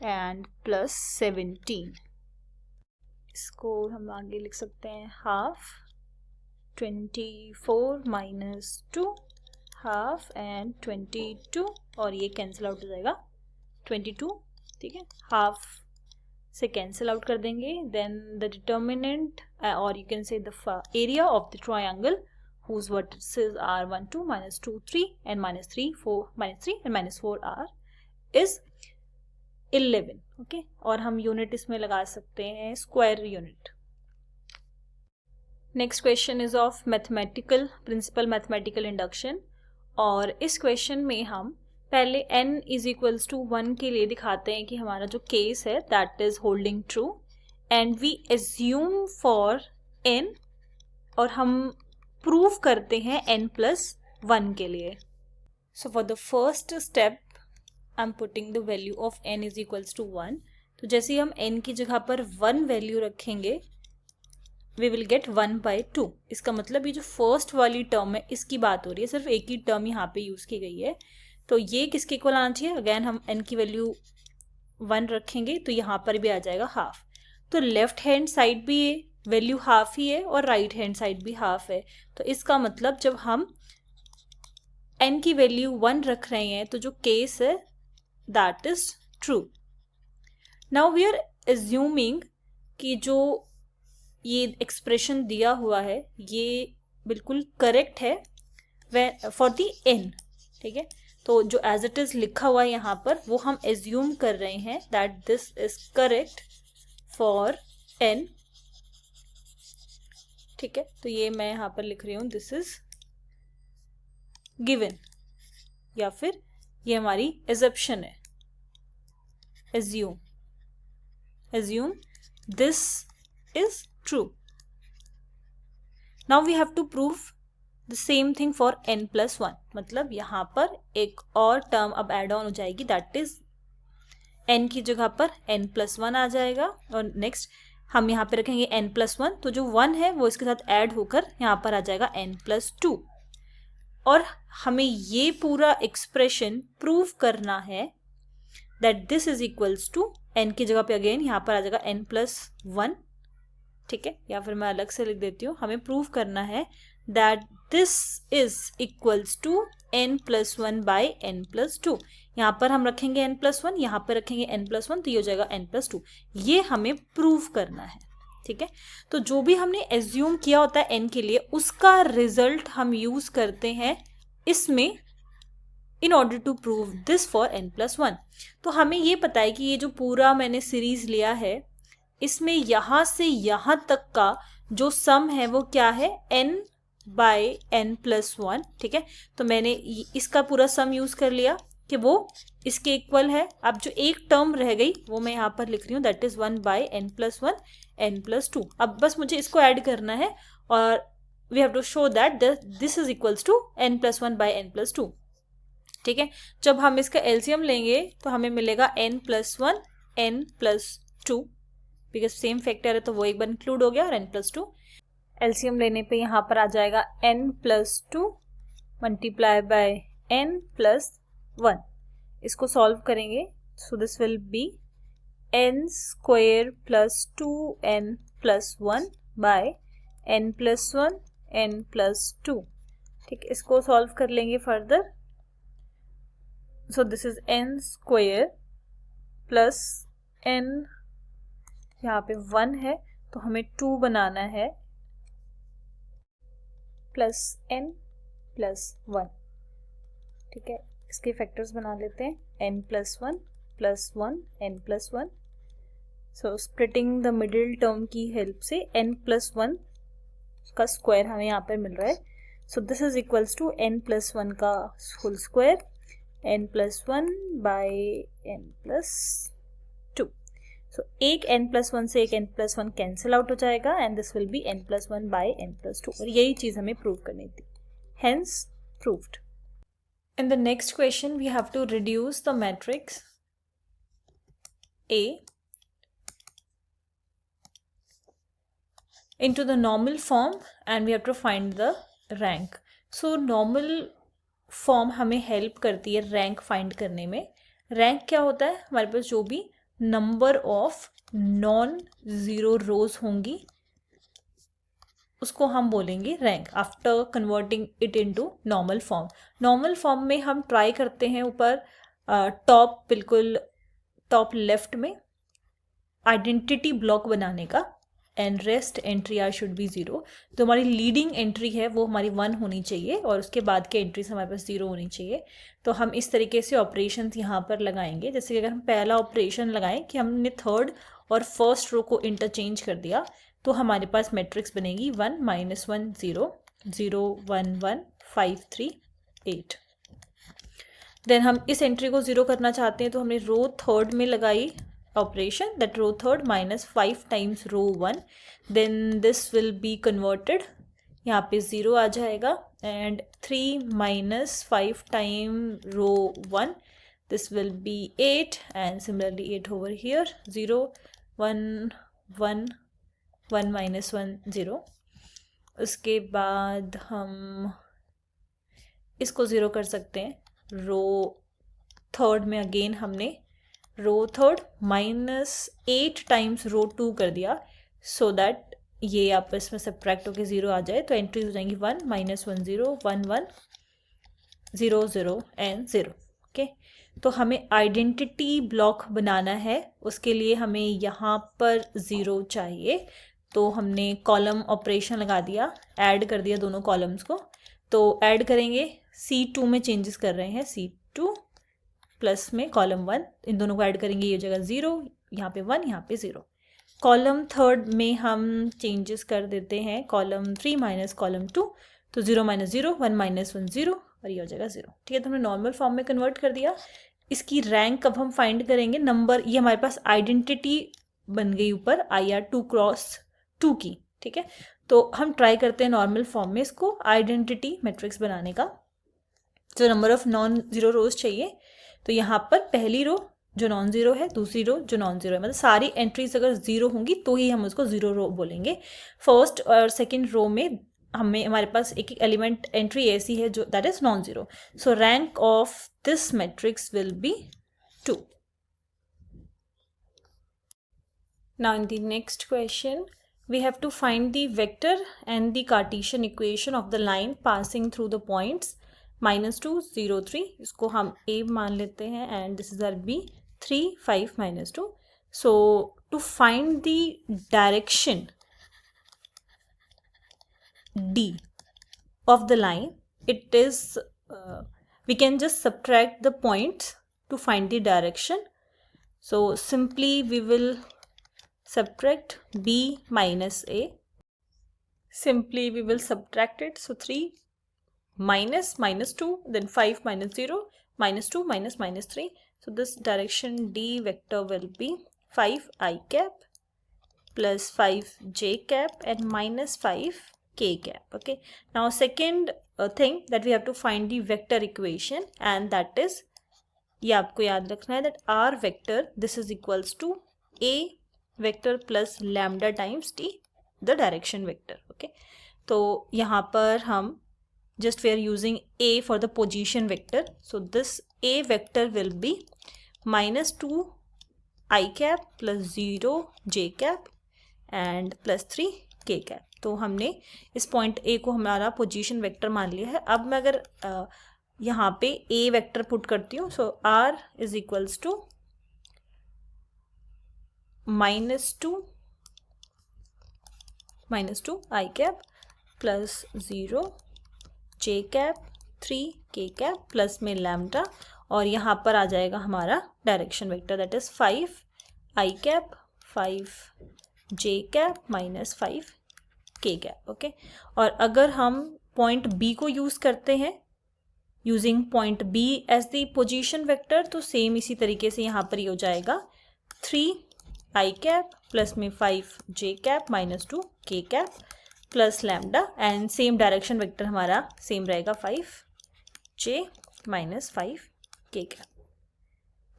and plus 17। इसको हम आगे लिख सकते हैं हाफ 24 -2 हाफ एंड 22, और ये कैंसिल आउट हो जाएगा 22। ठीक है, हाफ से कैंसिल आउट कर देंगे। देन द डिटर्मिनेंट और you can say the area of the triangle whose vertices are 1 2 -2 3 and -3 4 -3 and -4 are is 11। Okay, और हम यूनिट इसमें लगा सकते हैं square unit. Next question is of mathematical principle mathematical induction, और इस क्वेश्चन में हम पहले n इज इक्वल्स टू 1 के लिए दिखाते हैं कि हमारा जो केस है that is holding true, and we assume for n, और हम प्रूव करते हैं n+1 के लिए। So for the first step I am putting the value of n is equals to 1। तो जैसे ही हम n की जगह पर 1 वैल्यू रखेंगे वी विल गेट 1/2। इसका मतलब ये जो फर्स्ट वाली टर्म है इसकी बात हो रही है, सिर्फ एक ही टर्म यहाँ पे यूज की गई है। तो ये किसके इक्वल आना चाहिए, अगेन हम n की वैल्यू 1 रखेंगे तो यहाँ पर भी आ जाएगा हाफ। तो लेफ्ट हैंड साइड भी ये वैल्यू हाफ ही है और राइट हैंड साइड भी हाफ है। तो इसका मतलब जब हम n की वैल्यू 1 रख रहे हैं तो जो केस है that is true. Now we are assuming कि जो ये एक्सप्रेशन दिया हुआ है ये बिल्कुल करेक्ट है फॉर दी n। ठीक है, तो जो एज इट इज लिखा हुआ है यहाँ पर वो हम एज्यूम कर रहे हैं that this is correct for n। ठीक है, तो ये मैं यहाँ पर लिख रही हूँ दिस इज गिवन, या फिर ये हमारी एजप्शन है, assume this is true. Now we have to prove the same thing for n+1, मतलब यहाँ पर एक और टर्म अब एड ऑन हो जाएगी दैट इज n की जगह पर n+1 आ जाएगा, और नेक्स्ट हम यहाँ पे रखेंगे n+1, तो जो 1 है वो इसके साथ ऐड होकर यहाँ पर आ जाएगा n+2, और हमें ये पूरा एक्सप्रेशन प्रूव करना है that this is equals to n की जगह पे अगेन यहाँ पर आ जाएगा n+1। ठीक है, या फिर मैं अलग से लिख देती हूँ, हमें प्रूव करना है that this is equals to n+1 by n+2। यहाँ पर हम रखेंगे n+1, यहाँ पर रखेंगे n+1, तो ये हो जाएगा n+2। ये हमें प्रूव करना है। ठीक है, तो जो भी हमने एज्यूम किया होता है n के लिए उसका रिजल्ट हम यूज करते हैं इसमें in order to prove this for n+1। तो हमें ये पता है कि ये जो पूरा मैंने सीरीज लिया है इसमें यहाँ से यहाँ तक का जो सम है वो क्या है, n/n+1। ठीक है, तो मैंने इसका पूरा सम यूज कर लिया कि वो इसके इक्वल है। अब जो एक टर्म रह गई वो मैं यहाँ पर लिख रही हूँ, दैट इज 1/n+1 n+2। अब बस मुझे इसको ऐड करना है और we have to show that this is equals to n+1/n+2। ठीक है, जब हम इसका एलसीएम लेंगे तो हमें मिलेगा n+1 n+2, because same factor है तो वो एक बार इंक्लूड हो गया, और n+2 एलसीएम लेने पे यहाँ पर आ जाएगा n+2 मल्टीप्लाई बाय n+1। इसको सॉल्व करेंगे, so this will be n² + 2n+1 by n+1 n+2। ठीक, इसको सॉल्व कर लेंगे further, so this is n² plus n, यहाँ पे 1 है तो हमें 2 बनाना है, प्लस n+1। ठीक है, इसके फैक्टर्स बना लेते हैं, n+1 + 1 n+1। So splitting the middle term की हेल्प से n+1 का स्क्वायर हमें यहाँ पर मिल रहा है। So this is equals to n+1 का whole square n+1 by n+2। सो एक n+1 से एक n+1 कैंसिल आउट हो जाएगा and this will be n+1 by n+2, और यही चीज हमें प्रूव करनी थी, hence proved. In the next question, we have to reduce the matrix A into the normal form and we have to find the rank. So normal form हमें help करती है rank find करने में। Rank क्या होता है, हमारे पास जो भी number of non zero rows होंगी उसको हम बोलेंगे rank, after converting it into normal form. Normal form में हम ट्राई करते हैं ऊपर टॉप, बिल्कुल टॉप लेफ्ट में आइडेंटिटी ब्लॉक बनाने का, and rest entry are should be 0। तो हमारी लीडिंग एंट्री है वो हमारी 1 होनी चाहिए और उसके बाद के एंट्रीज हमारे पास 0 होनी चाहिए। तो हम इस तरीके से ऑपरेशंस यहाँ पर लगाएंगे, जैसे कि अगर हम पहला ऑपरेशन लगाएं कि हमने थर्ड और फर्स्ट रो को इंटरचेंज कर दिया तो हमारे पास मैट्रिक्स बनेगी 1 -1 0 0 1 1 5 3 8। देन हम इस एंट्री को 0 करना चाहते हैं तो हमने रो थर्ड में लगाई operation, that row third -5 times row 1, then this will be converted, यहाँ पे 0 आ जाएगा, and 3 - 5 time row 1, this will be 8, and similarly 8 over here, 0 1 1 1 -1 0। उसके बाद हम इसको 0 कर सकते हैं, रो थर्ड में अगेन हमने रो थर्ड -8 टाइम्स रो 2 कर दिया, सो दैट ये आपस में सब्ट्रैक्ट होकर 0 आ जाए। तो एंट्रीज हो जाएंगी 1 -1 0 1 1 0 0 एंड 0। ओके, तो हमें आइडेंटिटी ब्लॉक बनाना है, उसके लिए हमें यहाँ पर 0 चाहिए। तो हमने कॉलम ऑपरेशन लगा दिया, ऐड कर दिया दोनों कॉलम्स को। तो ऐड करेंगे, C2 में चेंजेस कर रहे हैं, C2 प्लस में कॉलम 1, इन दोनों को ऐड करेंगे, ये जगह 0, यहाँ पे 1, यहाँ पे 0। कॉलम थर्ड में हम चेंजेस कर देते हैं, कॉलम 3 माइनस कॉलम 2, तो 0 - 0 1 - 1 0, और ये हो जाएगा 0। ठीक है, तो हमने नॉर्मल फॉर्म में कन्वर्ट कर दिया। इसकी रैंक अब हम फाइंड करेंगे, नंबर, ये हमारे पास आइडेंटिटी बन गई ऊपर IR 2 × 2 की। ठीक है, तो हम ट्राई करते हैं नॉर्मल फॉर्म में इसको आइडेंटिटी मैट्रिक्स बनाने का। जो नंबर ऑफ नॉन ज़ीरो रोज चाहिए, तो यहाँ पर पहली रो जो नॉन ज़ीरो है, दूसरी रो जो नॉन ज़ीरो है, मतलब सारी एंट्रीज अगर 0 होंगी तो ही हम उसको 0 रो बोलेंगे। फर्स्ट और सेकंड रो में हमारे पास एक एक एलिमेंट एंट्री ऐसी है जो that is non zero, so rank of this matrix will be 2। Now in the next question, we have to find the vector and the Cartesian equation of the line passing through the points -2 0 3, इसको हम A मान लेते हैं, and this is our B 3 5 -2। So to find the direction D of the line, it is we can just subtract the points to find the direction. So simply we will subtract b minus a. Simply we will subtract it. So 3 minus minus 2, then 5 minus 0, minus 2 minus minus 3. So this direction d vector will be 5 I cap plus 5 j cap and minus 5 k cap. Okay, now second thing that we have to find the vector equation, and that is, ये आपको याद रखना है, that r vector this is equals to a vector plus lambda times t, the direction vector. Okay, तो यहाँ पर हम just we are using a for the position vector. So this a vector will be minus 2 I cap plus 0 j cap and plus 3 k cap. तो हमने इस point a को हमारा position vector मान लिया है. अब मैं अगर यहाँ पे a वेक्टर पुट करती हूँ, so r is equals to -2 I cap plus 0 j cap 3 k cap plus में लैम्डा, और यहाँ पर आ जाएगा हमारा direction vector, that is 5 I cap 5 j cap minus 5 k cap. Okay, और अगर हम पॉइंट b को यूज़ करते हैं using point b as the position vector, तो सेम इसी तरीके से यहाँ पर ये हो जाएगा 3 I cap प्लस में 5 j cap minus 2 k cap plus lambda, and same direction vector हमारा सेम रहेगा 5 j माइनस 5 k cap.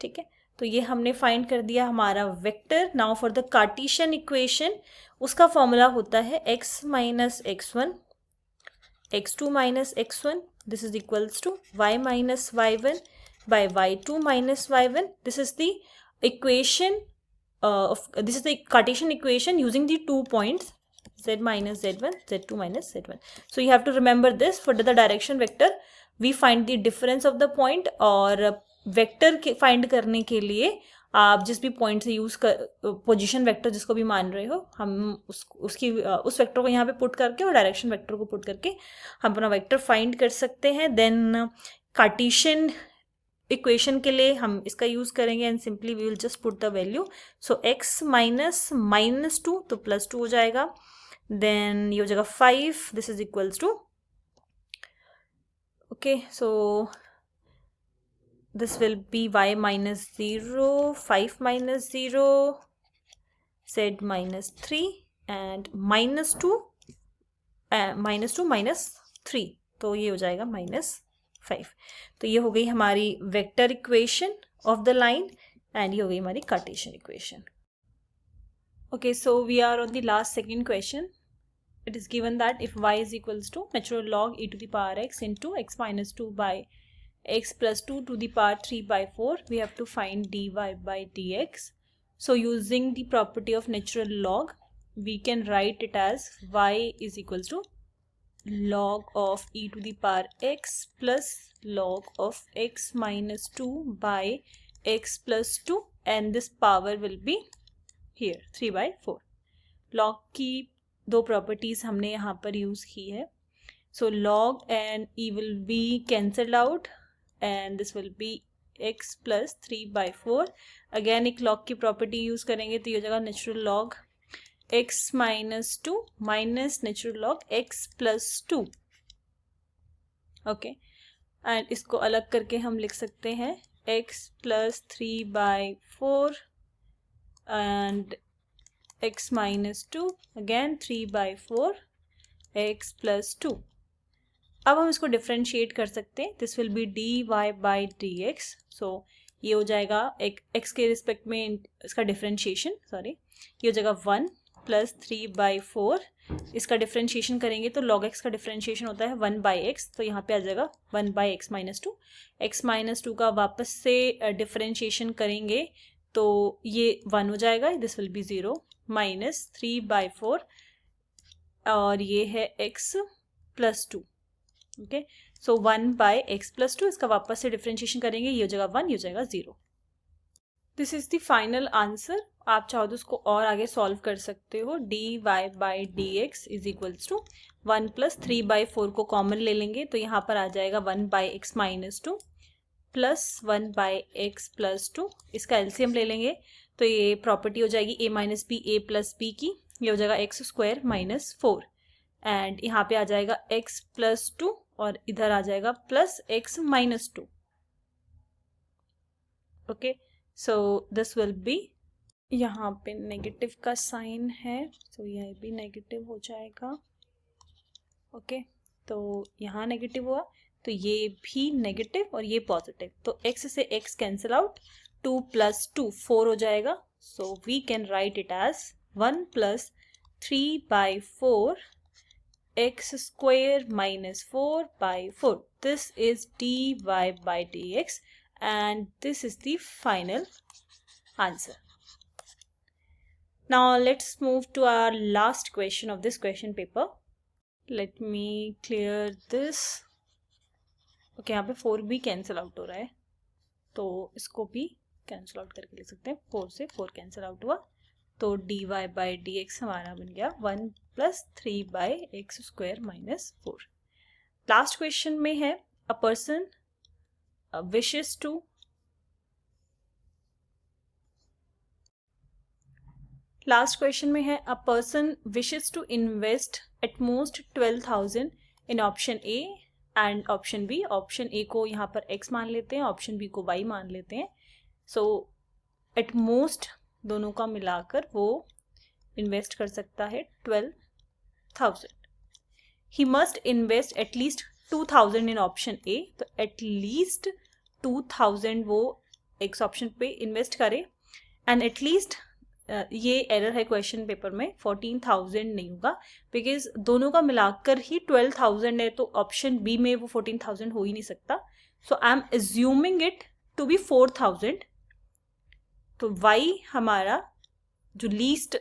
ठीक है, तो ये हमने फाइंड कर दिया हमारा vector. Now for the Cartesian equation, उसका फॉर्मूला होता है x minus x1 x2 minus x1, this is equals to y minus y1 by y2 minus y1. This is the equation this is the Cartesian equation using the 2 points z minus z1, z2 minus z1. So you have to remember this. For the direction vector we find the difference of the point, और vector के find करने के लिए आप जिस भी point से use कर पोजीशन वेक्टर जिसको भी मान रहे हो, हम उस वेक्टर को यहाँ पे पुट करके और डायरेक्शन वेक्टर को पुट करके हम अपना वेक्टर फाइंड कर सकते हैं. देन कार्टेशियन इक्वेशन के लिए हम इसका यूज़ करेंगे, and simply we will just put the value. So x minus -2 तो +2 हो जाएगा. देन ये हो जाएगा 5, this is equals to, okay, so this will be y minus 0, 5 minus 0, z minus 3 and -2 minus 3, तो ये हो जाएगा -5. तो ये हो गई हमारी vector equation of the line, and ये हो गई हमारी cartesian equation. Okay, so we are on the last second question. It is given that if y is equals to natural log e to the power x into x minus 2 by x plus 2 to the power 3 by 4, we have to find dy by dx. So using the property of natural log, we can write it as y is equals to log of e to the power x plus log of x minus 2 by x plus 2, and this power will be here 3 by 4. log की दो properties हमने यहाँ पर use की है. So log and e will be cancelled out, and this will be x plus 3 by 4. Again एक log की property use करेंगे, तो ये हो जाएगा natural log x minus 2 minus natural log x plus 2. Okay, and इसको अलग करके हम लिख सकते हैं x plus 3 by 4 and x minus 2 again 3 by 4 x plus 2. अब हम इसको डिफ्रेंशिएट कर सकते हैं. This will B dy by dx. सो ये हो जाएगा एक x के रिस्पेक्ट में इसका डिफ्रेंशिएशन, सॉरी, ये हो जाएगा 1 प्लस 3 by 4. इसका डिफ्रेंशिएशन करेंगे तो log x का डिफ्रेंशिएशन होता है 1 by x, तो यहाँ पे आ जाएगा 1 by x minus 2. x minus 2 का वापस से डिफ्रेंशिएशन करेंगे तो ये 1 हो जाएगा, this will be 0 minus 3 by 4, और ये है x प्लस 2. ओके, सो 1 बाय x प्लस 2, इसका वापस से डिफ्रेंशिएशन करेंगे, ये हो जाएगा 1, ये हो जाएगा 0. This is the final answer. आप चाहो तो उसको और आगे सॉल्व कर सकते हो। D y by d x is equals to 1 plus 3/4 को कॉमन ले लेंगे तो यहाँ पर आ जाएगा 1/x minus 2 plus 1/x plus 2। इसका एलसीएम ले लेंगे तो ये प्रॉपर्टी हो जाएगी a minus b a plus b की, ये हो जाएगा एक्स स्क्वायर माइनस 4 एंड यहाँ पे आ जाएगा x प्लस 2 और इधर आ जाएगा plus x minus 2। Okay, so this will B, यहाँ पे नेगेटिव का साइन है तो यह भी नेगेटिव हो जाएगा। ओके, तो यहाँ नेगेटिव हुआ तो ये भी नेगेटिव और ये पॉजिटिव, तो x से x कैंसिल आउट, 2 प्लस 2 4 हो जाएगा। So we can write it as 1 plus 3/4 x square minus 4/4. This is dy by dx and this is the final answer. Now let's move to our last question of this question paper. Let me clear this. Okay, यहाँ पे 4 भी cancel out हो रहा है तो इसको भी cancel out करके लिख सकते हैं। 4 से 4 कैंसिल आउट हुआ तो dy बाई डी एक्स हमारा बन गया 1 plus 3/x square minus 4। Last question में है a person wishes to invest at most 12,000 in option A and option B. Option A को यहाँ पर x मान लेते हैं, ऑप्शन बी को y मान लेते हैं। सो एट मोस्ट दोनों का मिलाकर वो इन्वेस्ट कर सकता है 12,000। He must invest at least 2,000 in option ए, तो एटलीस्ट 2,000 वो एक्स ऑप्शन पे इन्वेस्ट करे एंड एटलीस्ट ये एरर है क्वेश्चन पेपर में, 14,000 नहीं होगा बिकॉज दोनों का मिलाकर ही 12,000 है तो ऑप्शन बी में वो 14,000 हो ही नहीं सकता। So I am assuming it to be 4,000। तो y हमारा जो लीस्ट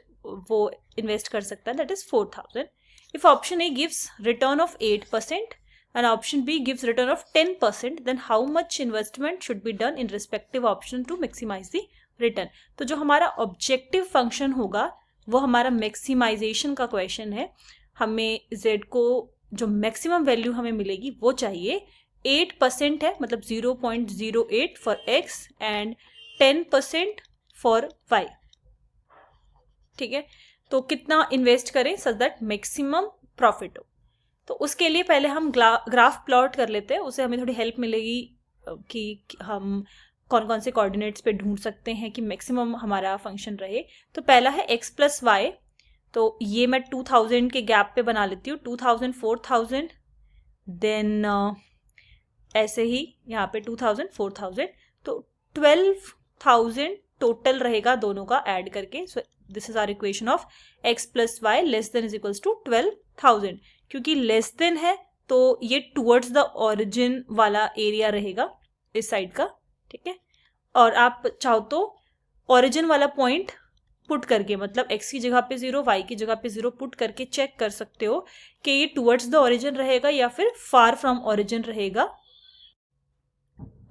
वो इन्वेस्ट कर सकता है that is 4,000। If option A gives return of 8% and option B gives return of 10%, then how much investment should be done in respective option to maximize the return? तो जो हमारा objective function होगा वो हमारा maximisation का question है। हमें z को जो मैक्सिमम वैल्यू हमें मिलेगी वो चाहिए 8% है, मतलब 0.08 for x and 10% for y। ठीक है, तो कितना इन्वेस्ट करें सच दैट मैक्सिमम प्रॉफिट हो। तो उसके लिए पहले हम ग्राफ प्लॉट कर लेते हैं, उससे हमें थोड़ी हेल्प मिलेगी कि हम कौन कौन से कोऑर्डिनेट्स पे ढूंढ सकते हैं कि मैक्सिमम हमारा फंक्शन रहे। तो पहला है x प्लस वाई, तो ये मैं 2,000 के गैप पे बना लेती हूँ, 2,000 4,000 देन ऐसे ही यहाँ पे 2,000 4,000, तो 12,000 टोटल रहेगा दोनों का ऐड करके। So this is our equation of x plus y less than is equals to 12,000। क्योंकि लेस देन है तो ये टुवर्ड्स द ओरिजिन वाला एरिया रहेगा इस साइड का। ठीक है, और आप चाहो तो ओरिजिन वाला पॉइंट पुट करके, मतलब x की जगह पे 0 y की जगह पे 0 पुट करके चेक कर सकते हो कि ये टुवर्ड्स द ओरिजिन रहेगा या फिर फार फ्रॉम ओरिजिन रहेगा।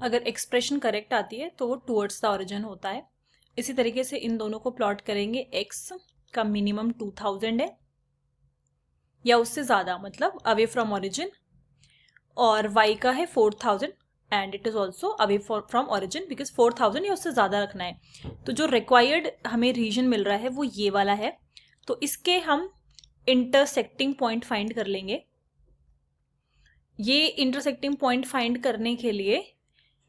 अगर एक्सप्रेशन करेक्ट आती है तो वो टुवर्ड्स द ओरिजिन होता है। इसी तरीके से इन दोनों को प्लॉट करेंगे। x का मिनिमम 2,000 है या उससे ज़्यादा, मतलब अवे फ्रॉम ओरिजिन, और y का है 4,000 and it is also away from origin because 4,000 या उससे ज़्यादा रखना है। तो जो रिक्वायर्ड हमें रीजन मिल रहा है वो ये वाला है, तो इसके हम इंटरसेक्टिंग पॉइंट फाइंड कर लेंगे। ये इंटरसेक्टिंग पॉइंट फाइंड करने के लिए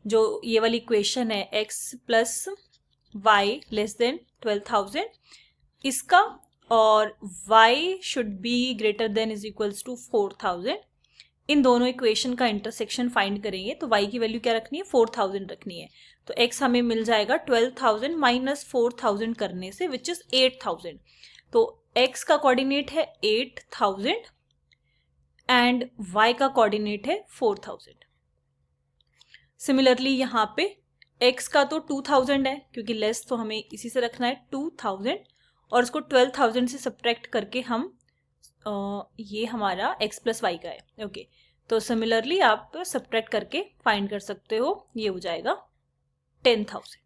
जो ये वाली इक्वेशन है x plus y less than 12,000, इसका और y should be greater than is equals to 4,000, इन दोनों इक्वेशन का इंटरसेक्शन फाइंड करेंगे। तो y की वैल्यू क्या रखनी है, 4,000 रखनी है। तो x हमें मिल जाएगा 12,000 माइनस 4,000 करने से विच इज 8,000। तो x का कोऑर्डिनेट है 8,000 एंड y का कोऑर्डिनेट है 4,000। सिमिलरली यहाँ पे x का तो 2,000 है क्योंकि लेस तो हमें इसी से रखना है 2,000, और उसको 12,000 से सब्ट्रैक्ट करके हम ये हमारा x प्लस वाई का है। ओके, तो सिमिलरली आप सब्ट्रैक्ट करके फाइंड कर सकते हो, ये हो जाएगा 10,000।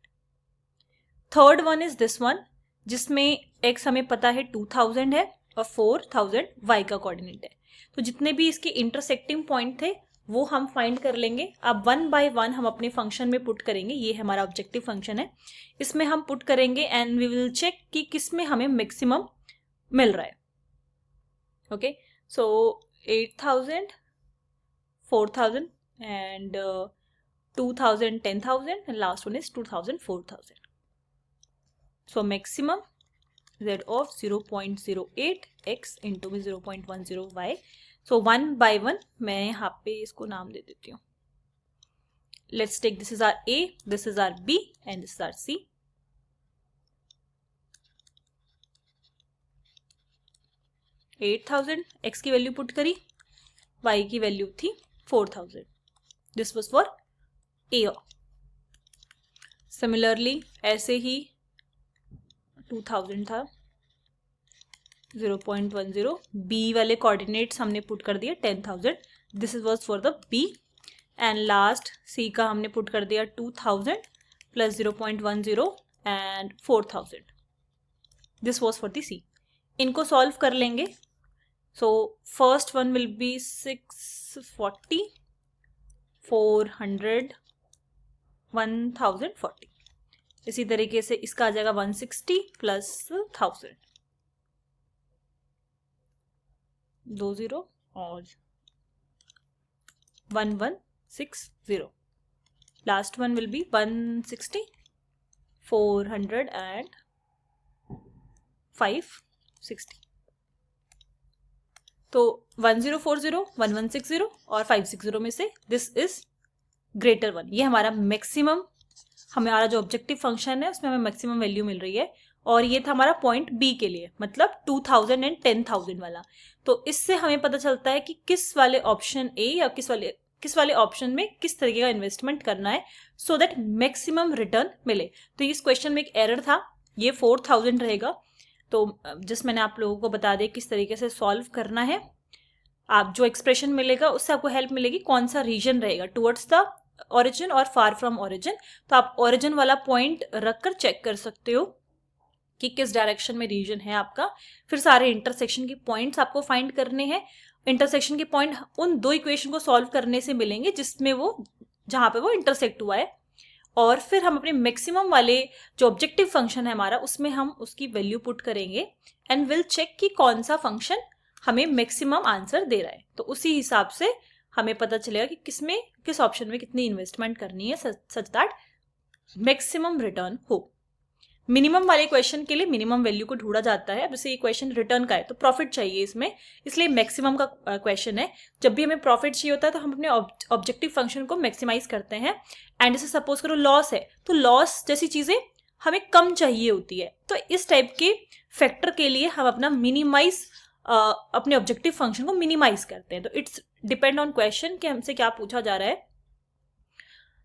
Third one is this one, जिसमें x हमें पता है 2000 है और 4000 y का कोऑर्डिनेट है। तो जितने भी इसके इंटरसेक्टिंग पॉइंट थे वो हम फाइंड कर लेंगे। अब 1 बाय 1 हम अपने फंक्शन में पुट करेंगे। ये हमारा ऑब्जेक्टिव फंक्शन है, इसमें हम पुट करेंगे एंड वी विल चेक कि किस में हमें मैक्सिमम मिल रहा है। Okay, so 8000, 4000 and 2000, 10,000 and last one is 2000, 4000. So maximum z of 0.08 x into 0.10 y. So 1 by 1 मैं यहाँ पे इसको नाम दे देती हूँ। Let's take this is our A, this is our B and this is our C. $8,000 x की value put करी, y की वैल्यू थी 4,000. This was for A. Similarly ऐसे ही 2000 था, 0.10. B वाले कोऑर्डिनेट्स हमने पुट कर दिए 10,000. This is was for the B. And last C का हमने पुट कर दिया 2000 plus 0.10 and 4000. This was for the C. इनको सॉल्व कर लेंगे. So first one will be 640, 400, 1040. इसी तरीके से इसका आ जाएगा 160 प्लस 1000, 20 और 1160. Last one will be 160, 400 and 560. तो 1040, 1160 और 560 में से दिस इज ग्रेटर वन. ये हमारा मैक्सिमम, हमारा जो ऑब्जेक्टिव फंक्शन है उसमें हमें मैक्सिमम वैल्यू मिल रही है. और ये था हमारा पॉइंट बी के लिए, मतलब 2000 एंड 10,000 वाला. तो इससे हमें पता चलता है कि किस वाले ऑप्शन ए या किस वाले ऑप्शन में किस तरीके का इन्वेस्टमेंट करना है सो दैट मैक्सिमम रिटर्न मिले. तो इस क्वेश्चन में एक एरर था, ये 4000 रहेगा. तो जिस मैंने आप लोगों को बता दिया किस तरीके से सॉल्व करना है. आप जो एक्सप्रेशन मिलेगा उससे आपको हेल्प मिलेगी कौन सा रीजन रहेगा टुवर्ड्स द ओरिजिन और फार फ्रॉम ओरिजिन. तो आप ओरिजिन वाला पॉइंट रखकर चेक कर सकते हो कि किस डायरेक्शन में रीजन है आपका. फिर सारे इंटरसेक्शन के पॉइंट्स आपको फाइंड करने हैं. इंटरसेक्शन के पॉइंट उन दो इक्वेशन को सॉल्व करने से मिलेंगे जिसमें वो, जहां पे वो इंटरसेक्ट हुआ है. और फिर हम अपने मैक्सिमम वाले जो ऑब्जेक्टिव फंक्शन है हमारा उसमें हम उसकी वैल्यू पुट करेंगे एंड विल चेक कि कौन सा फंक्शन हमें मैक्सिमम आंसर दे रहा है. तो उसी हिसाब से हमें पता चलेगा कि किस ऑप्शन में कितनी इन्वेस्टमेंट करनी है सच दैट मैक्सिमम रिटर्न हो. मिनिमम वाले क्वेश्चन के लिए मिनिमम वैल्यू को ढूंढा जाता है. अब जैसे ये क्वेश्चन रिटर्न का है तो प्रॉफिट चाहिए इसमें, इसलिए मैक्सिमम का क्वेश्चन है. जब भी हमें प्रॉफिट चाहिए होता है तो हम अपने ऑब्जेक्टिव फंक्शन को मैक्सिमाइज करते हैं. एंड जैसे सपोज करो लॉस है तो लॉस जैसी चीजें हमें कम चाहिए होती है. तो इस टाइप के फैक्टर के लिए हम अपना मिनिमाइज अपने ऑब्जेक्टिव फंक्शन को मिनिमाइज करते हैं. तो इट्स डिपेंड ऑन क्वेश्चन कि हमसे क्या पूछा जा रहा है.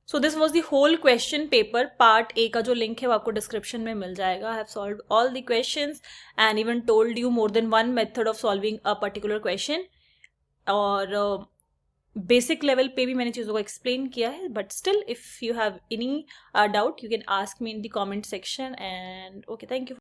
So this was the whole question paper. Part A का जो लिंक है वो आपको डिस्क्रिप्शन में मिल जाएगा. I have solved all the questions and even told you more than one method of solving a particular question. और बेसिक लेवल पे भी मैंने चीज़ों को एक्सप्लेन किया है. But still if you have any doubt you can ask me in the comment section. And okay, thank you.